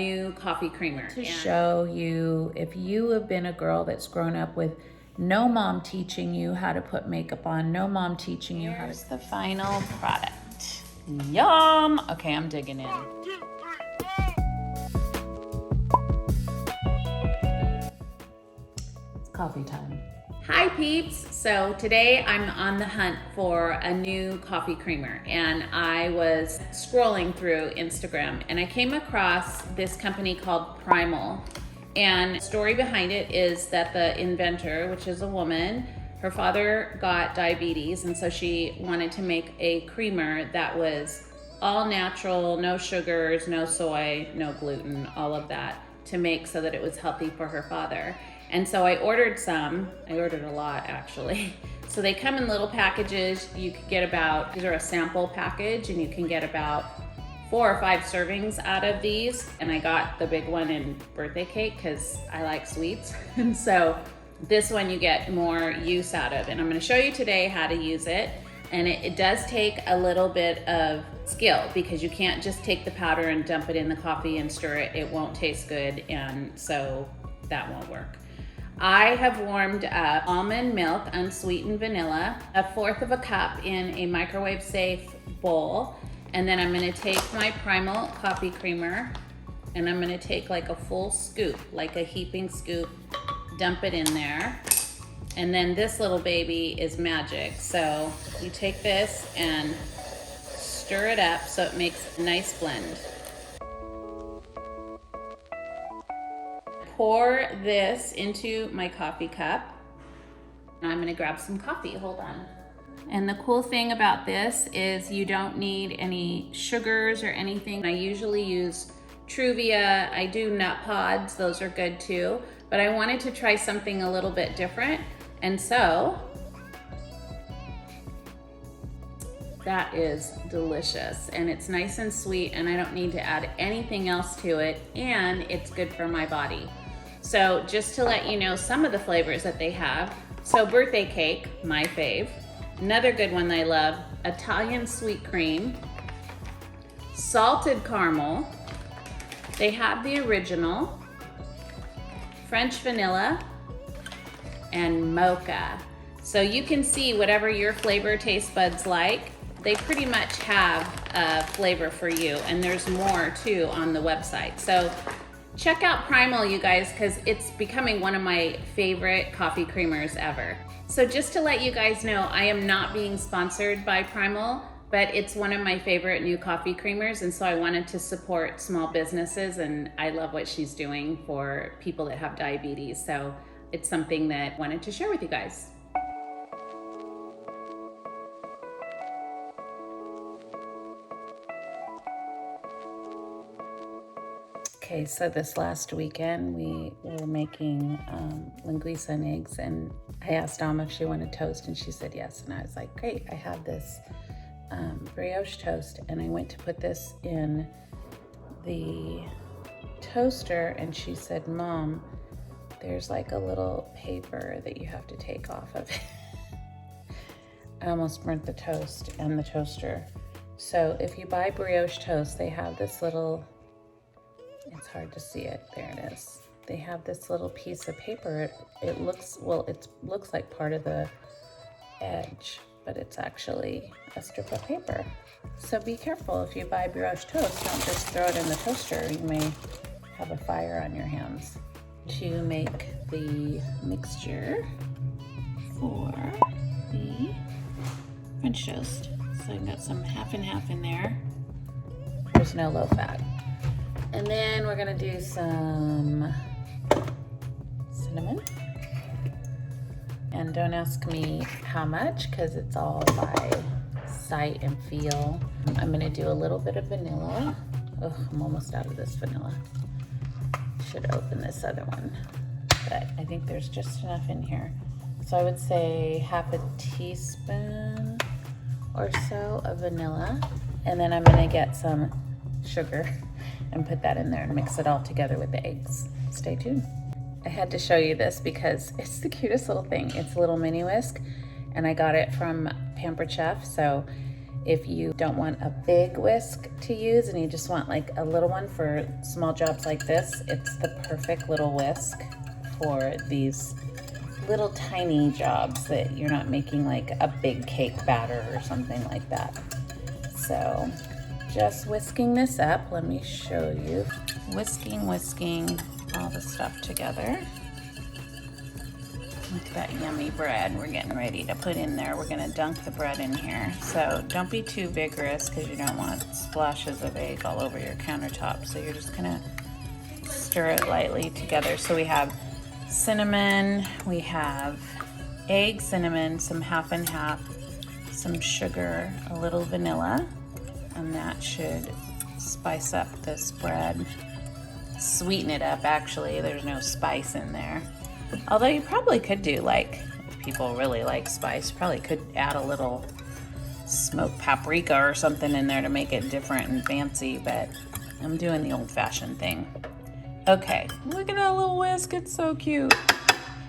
new coffee creamer to show you if you have been a girl that's grown up with no mom teaching you how to put makeup on, no mom teaching you how to. Here's the final product. Yum! Okay, I'm digging in. It's coffee time. Hi peeps! So today I'm on the hunt for a new coffee creamer, and I was scrolling through Instagram and I came across this company called Prymal. And the story behind it is that the inventor, which is a woman, her father got diabetes, and so she wanted to make a creamer that was all natural, no sugars, no soy, no gluten, all of that, to make so that it was healthy for her father. And so I ordered some. I ordered a lot, actually. So they come in little packages. You could get about, these are a sample package, and you can get about 4 or 5 servings out of these. And I got the big one in birthday cake because I like sweets. And so this one you get more use out of. And I'm gonna show you today how to use it. And it does take a little bit of skill, because you can't just take the powder and dump it in the coffee and stir it. It won't taste good, and so that won't work. I have warmed up almond milk, unsweetened vanilla, 1/4 cup in a microwave safe bowl. And then I'm gonna take my Prymal coffee creamer, and I'm gonna take like a full scoop, like a heaping scoop, dump it in there. And then this little baby is magic. So you take this and stir it up so it makes a nice blend. Pour this into my coffee cup. I'm gonna grab some coffee, hold on. And the cool thing about this is you don't need any sugars or anything. I usually use Truvia, I do nut pods, those are good too. But I wanted to try something a little bit different. And so, that is delicious. And it's nice and sweet, and I don't need to add anything else to it, and it's good for my body. So just to let you know some of the flavors that they have. So birthday cake, my fave. Another good one that I love, Italian sweet cream, salted caramel. They have the original, French vanilla, and mocha. So you can see whatever your flavor taste buds like, they pretty much have a flavor for you, and there's more too on the website. So check out Prymal, you guys, because it's becoming one of my favorite coffee creamers ever. So just to let you guys know, I am not being sponsored by Prymal, but it's one of my favorite new coffee creamers, and so I wanted to support small businesses, and I love what she's doing for people that have diabetes. So it's something that I wanted to share with you guys. Okay, so this last weekend we were making linguiça and eggs, and I asked Dom if she wanted toast, and she said yes. And I was like, great, I have this brioche toast, and I went to put this in the toaster, and she said, Mom, there's like a little paper that you have to take off of it. I almost burnt the toast and the toaster. So if you buy brioche toast, they have this little, it's hard to see it, there it is. They have this little piece of paper. It looks, well, it looks like part of the edge, but it's actually a strip of paper. So be careful if you buy brioche toast, don't just throw it in the toaster. You may have a fire on your hands. To make the mixture for the French toast. So I've got some half and half in there. There's no low fat. And then we're gonna do some cinnamon. And don't ask me how much, because it's all by sight and feel. I'm gonna do a little bit of vanilla. Ugh, I'm almost out of this vanilla. Should open this other one, but I think there's just enough in here. So I would say 1/2 teaspoon or so of vanilla. And then I'm gonna get some sugar and put that in there and mix it all together with the eggs. Stay tuned. I had to show you this because it's the cutest little thing. It's a little mini whisk, and I got it from Pampered Chef. So If you don't want a big whisk to use and you just want like a little one for small jobs like this, it's the perfect little whisk for these little tiny jobs that you're not making like a big cake batter or something like that. So just whisking this up, let me show you. Whisking all the stuff together. Look at that yummy bread we're getting ready to put in there. We're gonna dunk the bread in here. So don't be too vigorous because you don't want splashes of egg all over your countertop. So you're just gonna stir it lightly together. So we have cinnamon, we have egg, cinnamon, some half and half, some sugar, a little vanilla, and that should spice up this bread. Sweeten it up, actually. There's no spice in there. Although you probably could do, like, if people really like spice, probably could add a little smoked paprika or something in there to make it different and fancy, but I'm doing the old-fashioned thing. Okay, look at that little whisk, it's so cute.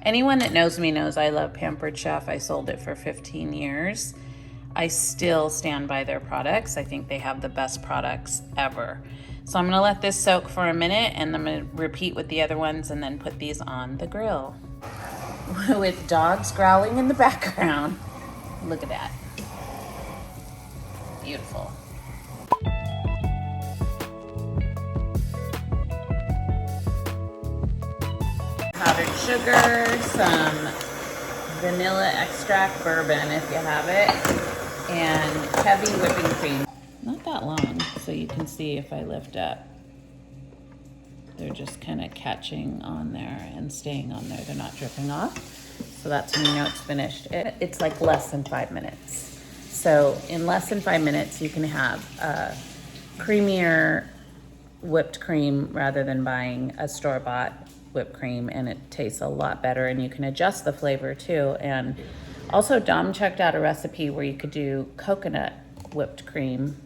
Anyone that knows me knows I love Pampered Chef. I sold it for 15 years. I still stand by their products. I think they have the best products ever. So I'm gonna let this soak for a minute and I'm gonna repeat with the other ones and then put these on the grill. With dogs growling in the background. Look at that. Beautiful. Powdered sugar, some vanilla extract bourbon if you have it, and heavy whipping cream. Not that long, so you can see if I lift up, they're just kind of catching on there and staying on there. They're not dripping off. So that's when you know it's finished. It's like less than 5 minutes. So in less than 5 minutes, you can have a creamier whipped cream rather than buying a store-bought whipped cream, and it tastes a lot better, and you can adjust the flavor too. And also Dom checked out a recipe where you could do coconut whipped cream,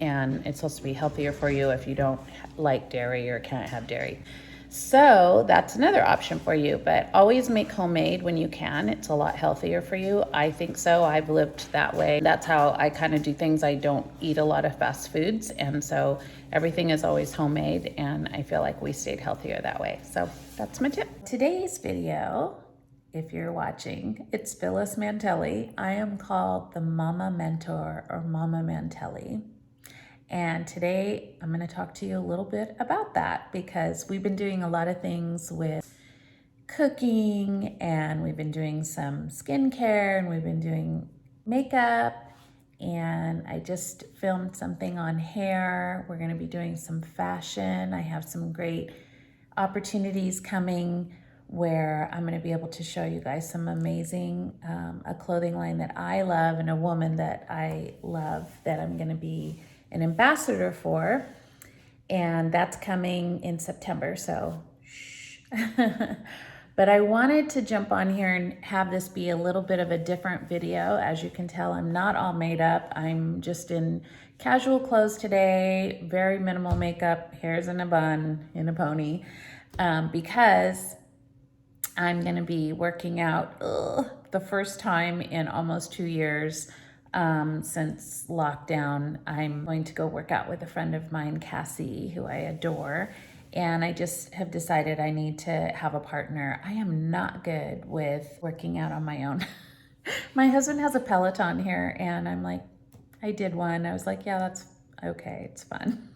and it's supposed to be healthier for you if you don't like dairy or can't have dairy. So that's another option for you, but always make homemade when you can. It's a lot healthier for you. I think so. I've lived that way. That's how I kind of do things. I don't eat a lot of fast foods, and so everything is always homemade, and I feel like we stayed healthier that way. So that's my tip. Today's video, if you're watching, it's Phylis Mantelli. I am called the Mama Mentor or Mama Mantelli. And today I'm going to talk to you a little bit about that because we've been doing a lot of things with cooking, and we've been doing some skincare, and we've been doing makeup, and I just filmed something on hair. We're going to be doing some fashion. I have some great opportunities coming where I'm going to be able to show you guys some amazing a clothing line that I love and a woman that I love that I'm going to be an ambassador for, and that's coming in September, so shh. But I wanted to jump on here and have this be a little bit of a different video. As you can tell, I'm not all made up. I'm just in casual clothes today, very minimal makeup, hair's in a bun, in a pony, because I'm gonna be working out the first time in almost 2 years. Since lockdown, I'm going to go work out with a friend of mine, Cassie, who I adore. And I just have decided I need to have a partner. I am not good with working out on my own. My husband has a Peloton here, and I'm like, I did one. I was like, yeah, that's okay. It's fun.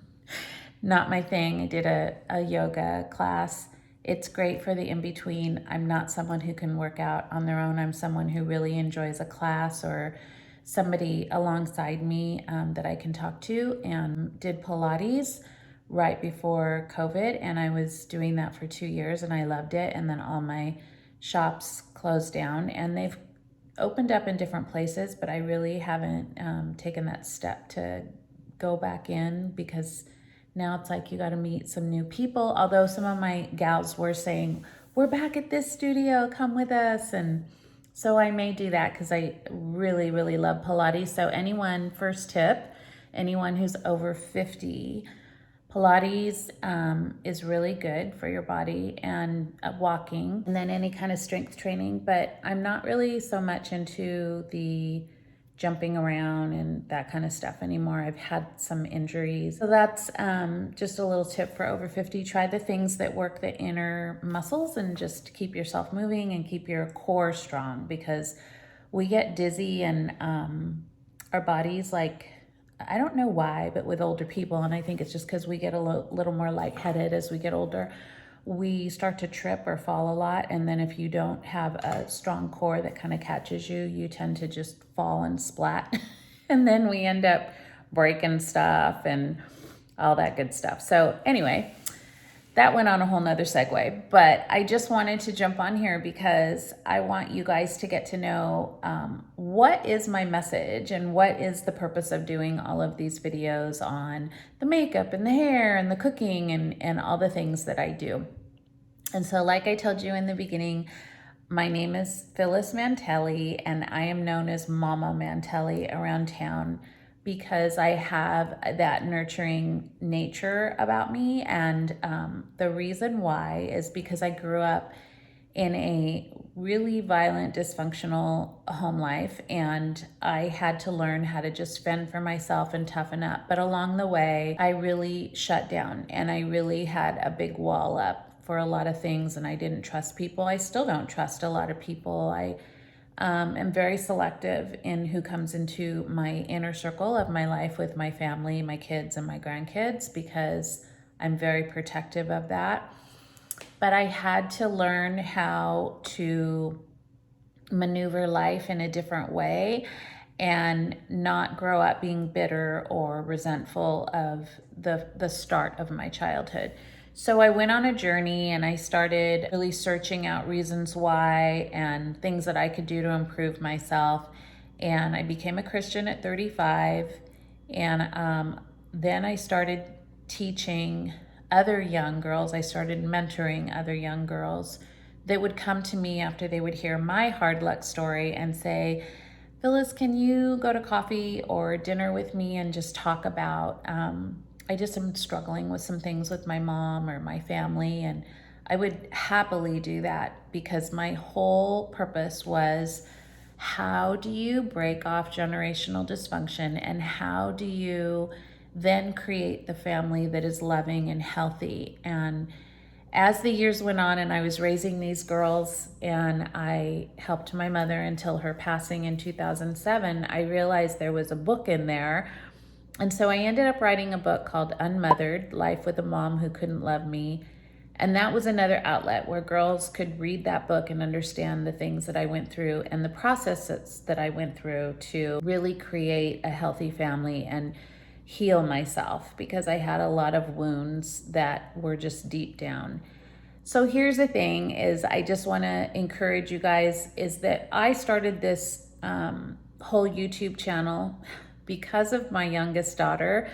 Not my thing. I did a yoga class. It's great for the in-between. I'm not someone who can work out on their own. I'm someone who really enjoys a class or somebody alongside me that I can talk to, and did Pilates right before COVID, and I was doing that for 2 years and I loved it. And then all my shops closed down, and they've opened up in different places, but I really haven't taken that step to go back in, because now it's like you got to meet some new people. Although some of my gals were saying, we're back at this studio, come with us. And so I may do that because I really, really love Pilates. So anyone, first tip, anyone who's over 50, Pilates is really good for your body, and walking, and then any kind of strength training. But I'm not really so much into the jumping around and that kind of stuff anymore. I've had some injuries. So that's just a little tip for over 50. Try the things that work the inner muscles and just keep yourself moving and keep your core strong, because we get dizzy and our bodies, like, I don't know why, but with older people, and I think it's just because we get a little more lightheaded as we get older, we start to trip or fall a lot. And then if you don't have a strong core that kind of catches you, you tend to just fall and splat. And then we end up breaking stuff and all that good stuff. So anyway, that went on a whole nother segue, but I just wanted to jump on here because I want you guys to get to know what is my message and what is the purpose of doing all of these videos on the makeup and the hair and the cooking and all the things that I do. And so, like I told you in the beginning, my name is Phylis Mantelli, and I am known as Mama Mantelli around town because I have that nurturing nature about me. And the reason why is because I grew up in a really violent, dysfunctional home life, and I had to learn how to just fend for myself and toughen up. But along the way, I really shut down, and I really had a big wall up for a lot of things, and I didn't trust people. I still don't trust a lot of people. I am very selective in who comes into my inner circle of my life with my family, my kids, and my grandkids, because I'm very protective of that. But I had to learn how to maneuver life in a different way and not grow up being bitter or resentful of the start of my childhood. So I went on a journey and I started really searching out reasons why and things that I could do to improve myself. And I became a Christian at 35. And then I started teaching other young girls. I started mentoring other young girls that would come to me after they would hear my hard luck story and say, Phylis, can you go to coffee or dinner with me and just talk about, I just am struggling with some things with my mom or my family. And I would happily do that because my whole purpose was, how do you break off generational dysfunction, and how do you then create the family that is loving and healthy? And as the years went on and I was raising these girls and I helped my mother until her passing in 2007, I realized there was a book in there. And so I ended up writing a book called Unmothered, Life with a Mom Who Couldn't Love Me. And that was another outlet where girls could read that book and understand the things that I went through and the processes that I went through to really create a healthy family and heal myself, because I had a lot of wounds that were just deep down. So here's the thing is, I just want to encourage you guys, is that I started this whole YouTube channel because of my youngest daughter.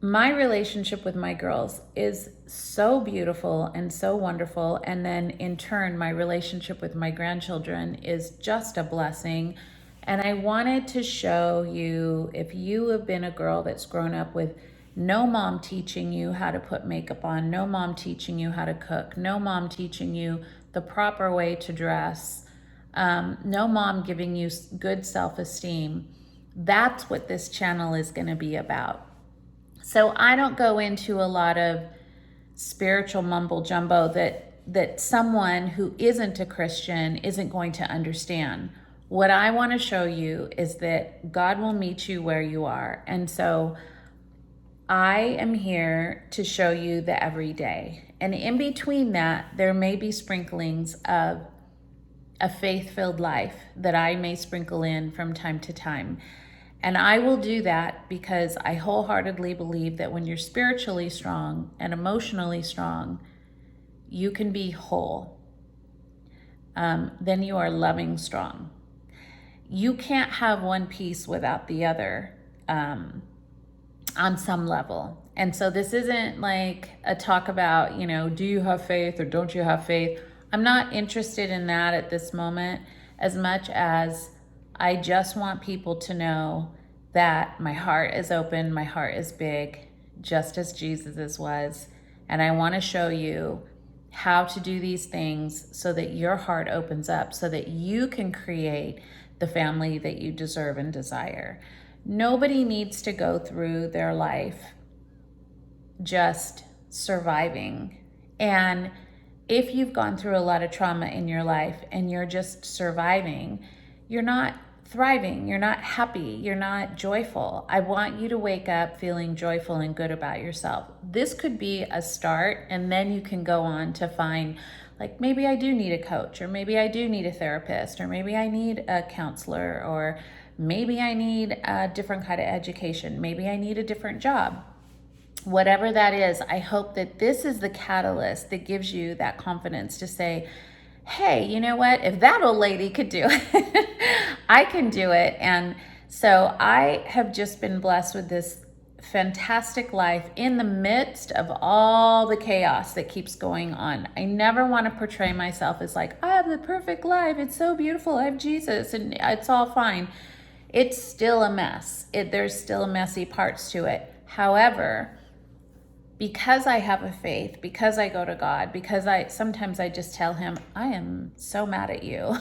My relationship with my girls is so beautiful and so wonderful. And then in turn, my relationship with my grandchildren is just a blessing. And I wanted to show you, if you have been a girl that's grown up with no mom teaching you how to put makeup on, no mom teaching you how to cook, no mom teaching you the proper way to dress, no mom giving you good self-esteem, that's what this channel is going to be about. So I don't go into a lot of spiritual mumbo jumbo that someone who isn't a Christian isn't going to understand. What I want to show you is that God will meet you where you are. And so I am here to show you the everyday. And in between that, there may be sprinklings of a faith-filled life that I may sprinkle in from time to time. And I will do that because I wholeheartedly believe that when you're spiritually strong and emotionally strong, you can be whole. Then you are loving strong. You can't have one piece without the other on some level. And so this isn't like a talk about, do you have faith or don't you have faith? I'm not interested in that at this moment, as much as I just want people to know that my heart is open, my heart is big, just as Jesus's was. And I want to show you how to do these things so that your heart opens up, so that you can create the family that you deserve and desire. Nobody needs to go through their life just surviving. And if you've gone through a lot of trauma in your life and you're just surviving, you're not thriving, you're not happy, you're not joyful. I want you to wake up feeling joyful and good about yourself. This could be a start, and then you can go on to find, like, maybe I do need a coach, or maybe I do need a therapist, or maybe I need a counselor, or maybe I need a different kind of education, maybe I need a different job. Whatever that is, I hope that this is the catalyst that gives you that confidence to say, hey, you know what? If that old lady could do it, I can do it. And so I have just been blessed with this fantastic life in the midst of all the chaos that keeps going on. I never want to portray myself as like, I have the perfect life. It's so beautiful. I have Jesus and it's all fine. It's still a mess. There's still messy parts to it. However, because I have a faith, because I go to God, because sometimes I just tell him, I am so mad at you.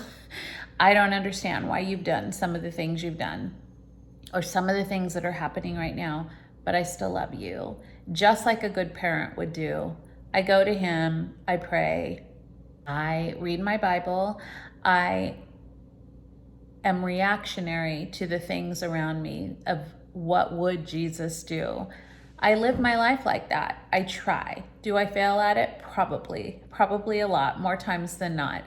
I don't understand why you've done some of the things you've done, or some of the things that are happening right now, but I still love you. Just like a good parent would do. I go to him, I pray, I read my Bible, I am reactionary to the things around me of what would Jesus do. I live my life like that. I try. Do I fail at it? Probably a lot, more times than not.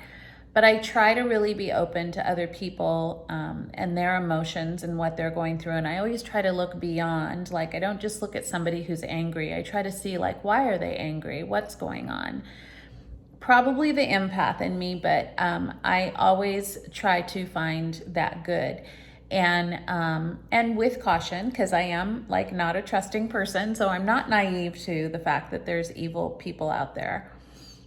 But I try to really be open to other people and their emotions and what they're going through. And I always try to look beyond. Like, I don't just look at somebody who's angry. I try to see, like, why are they angry? What's going on? Probably the empath in me, but I always try to find that good. And with caution, because I am like not a trusting person, so I'm not naive to the fact that there's evil people out there.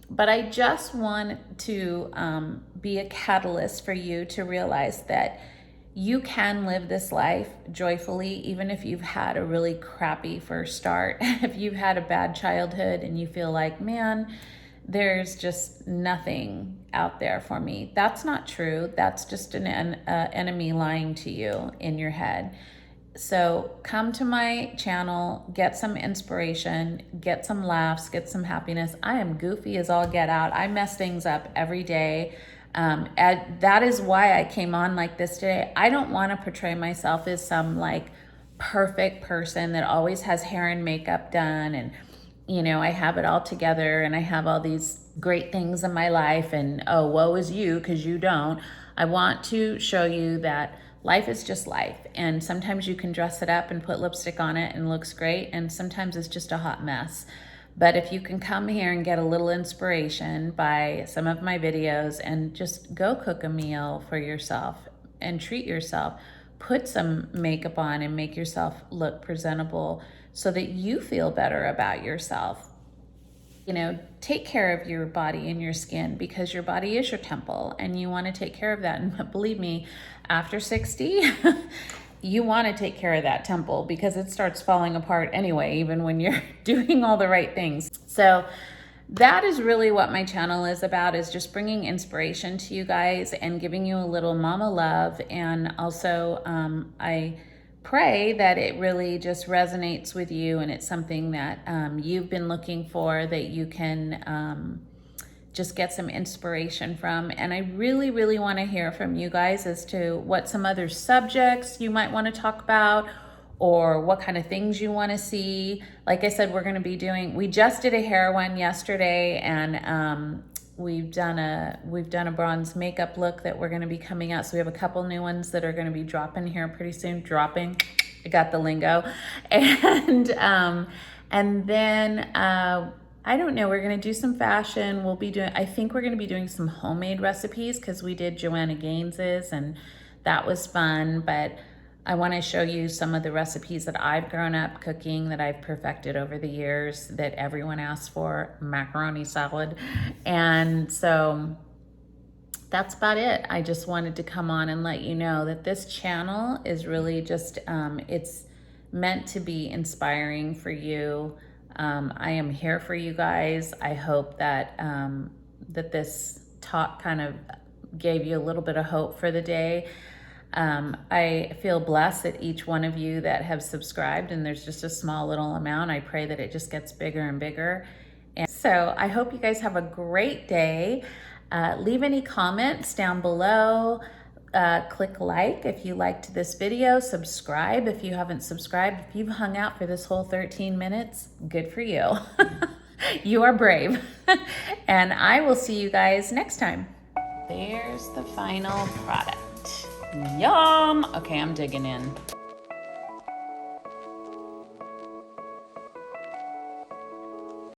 But I just want to be a catalyst for you to realize that you can live this life joyfully, even if you've had a really crappy first start. If you've had a bad childhood and you feel like, man, there's just nothing out there for me. That's not true. That's just an enemy lying to you in your head. So come to my channel, get some inspiration, get some laughs, get some happiness. I am goofy as all get out. I mess things up every day. And that is why I came on like this today. I don't want to portray myself as some like perfect person that always has hair and makeup done and I have it all together and I have all these great things in my life and, oh, woe is you because you don't. I want to show you that life is just life. And sometimes you can dress it up and put lipstick on it and it looks great. And sometimes it's just a hot mess. But if you can come here and get a little inspiration by some of my videos and just go cook a meal for yourself and treat yourself, put some makeup on and make yourself look presentable so that you feel better about yourself. Take care of your body and your skin because your body is your temple and you want to take care of that. And believe me, after 60, you want to take care of that temple because it starts falling apart anyway, even when you're doing all the right things. So that is really what my channel is about, is just bringing inspiration to you guys and giving you a little mama love. And also, I pray that it really just resonates with you and it's something that you've been looking for, that you can just get some inspiration from. And I really, really want to hear from you guys as to what some other subjects you might want to talk about or what kind of things you want to see. Like I said, we just did a hair one yesterday, and we've done a bronze makeup look that we're going to be coming out. So we have a couple new ones that are going to be dropping here pretty soon. Dropping, I got the lingo. And then I don't know, we're going to do some fashion. I think we're going to be doing some homemade recipes because we did Joanna Gaines's and that was fun. But I want to show you some of the recipes that I've grown up cooking, that I've perfected over the years, that everyone asks for, macaroni salad. And so that's about it. I just wanted to come on and let you know that this channel is really just, it's meant to be inspiring for you. I am here for you guys. I hope that that this talk kind of gave you a little bit of hope for the day. I feel blessed that each one of you that have subscribed, and there's just a small little amount. I pray that it just gets bigger and bigger. And so I hope you guys have a great day. Leave any comments down below. Click like if you liked this video. Subscribe if you haven't subscribed. If you've hung out for this whole 13 minutes, good for you. You are brave. And I will see you guys next time. There's the final product. Yum! Okay, I'm digging in.